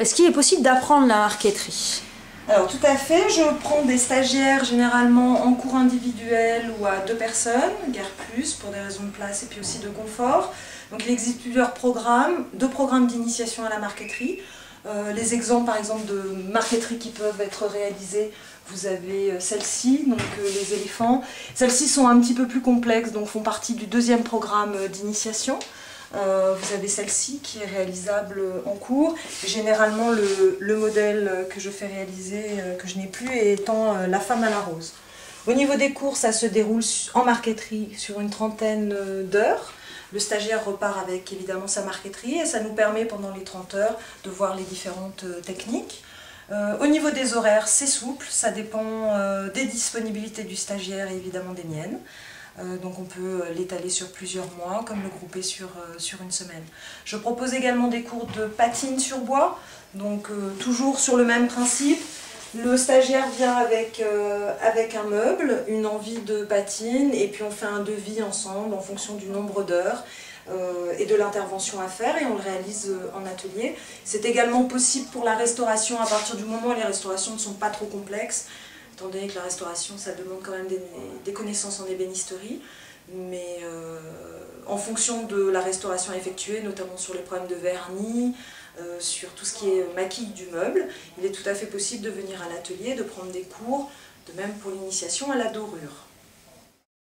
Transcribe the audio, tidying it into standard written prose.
est-ce qu'il est possible d'apprendre la marqueterie? Alors tout à fait, je prends des stagiaires généralement en cours individuel ou à 2 personnes, guère plus pour des raisons de place et puis aussi de confort. Donc il existe plusieurs programmes, 2 programmes d'initiation à la marqueterie. Les exemples par exemple de marqueterie qui peuvent être réalisés, vous avez celle-ci, donc les éléphants. Celles-ci sont un petit peu plus complexes, donc font partie du 2e programme d'initiation. Vous avez celle-ci qui est réalisable en cours. Généralement le modèle que je fais réaliser, que je n'ai plus, étant la femme à la rose. Au niveau des cours, ça se déroule en marqueterie sur une 30aine d'heures. Le stagiaire repart avec évidemment sa marqueterie et ça nous permet pendant les 30 heures de voir les différentes techniques. Au niveau des horaires, c'est souple, ça dépend des disponibilités du stagiaire et évidemment des miennes. Donc on peut l'étaler sur plusieurs mois, comme le grouper sur une semaine. Je propose également des cours de patine sur bois, donc toujours sur le même principe. Le stagiaire vient avec un meuble, une envie de patine, et puis on fait un devis ensemble en fonction du nombre d'heures et de l'intervention à faire, et on le réalise en atelier. C'est également possible pour la restauration à partir du moment où les restaurations ne sont pas trop complexes, étant donné que la restauration, ça demande quand même des connaissances en ébénisterie, mais en fonction de la restauration effectuée, notamment sur les problèmes de vernis, sur tout ce qui est maquille du meuble, il est tout à fait possible de venir à l'atelier, de prendre des cours, de même pour l'initiation à la dorure.